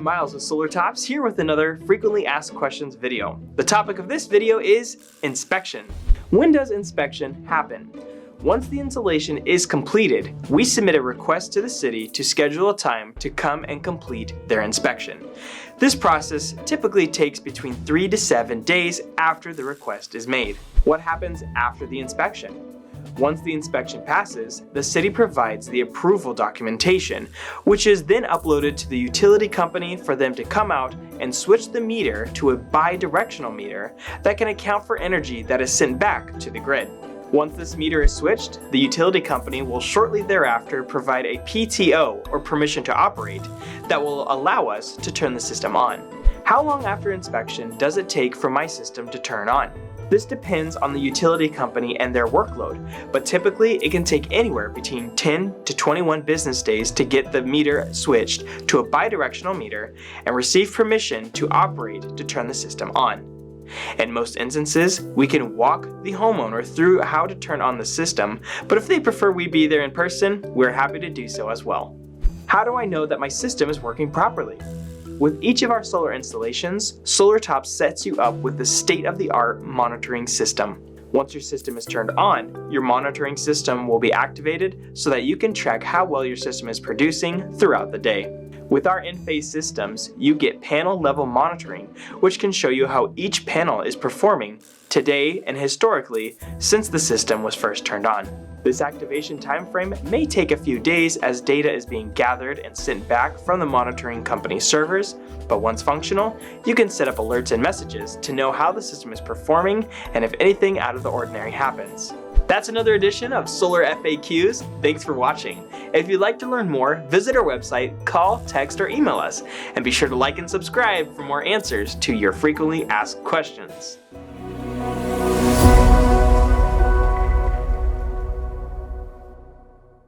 Miles with Solar Tops, here with another frequently asked questions video. The topic of this video is inspection. When does inspection happen? Once the installation is completed, we submit a request to the city to schedule a time to come and complete their inspection. This process typically takes between 3 to 7 days after the request is made. What happens after the inspection? Once the inspection passes, the city provides the approval documentation, which is then uploaded to the utility company for them to come out and switch the meter to a bi-directional meter that can account for energy that is sent back to the grid. Once this meter is switched, the utility company will shortly thereafter provide a PTO, or permission to operate, that will allow us to turn the system on. How long after inspection does it take for my system to turn on? This depends on the utility company and their workload, but typically it can take anywhere between 10 to 21 business days to get the meter switched to a bidirectional meter and receive permission to operate to turn the system on. In most instances, we can walk the homeowner through how to turn on the system, but if they prefer we be there in person, we're happy to do so as well. How do I know that my system is working properly? With each of our solar installations, Solar Tops sets you up with the state-of-the-art monitoring system. Once your system is turned on, your monitoring system will be activated so that you can track how well your system is producing throughout the day. With our Enphase systems, you get panel-level monitoring, which can show you how each panel is performing today and historically since the system was first turned on. This activation timeframe may take a few days as data is being gathered and sent back from the monitoring company's servers, but once functional, you can set up alerts and messages to know how the system is performing and if anything out of the ordinary happens. That's another edition of Solar FAQs. Thanks for watching. If you'd like to learn more, visit our website, call, text, or email us, and be sure to like and subscribe for more answers to your frequently asked questions.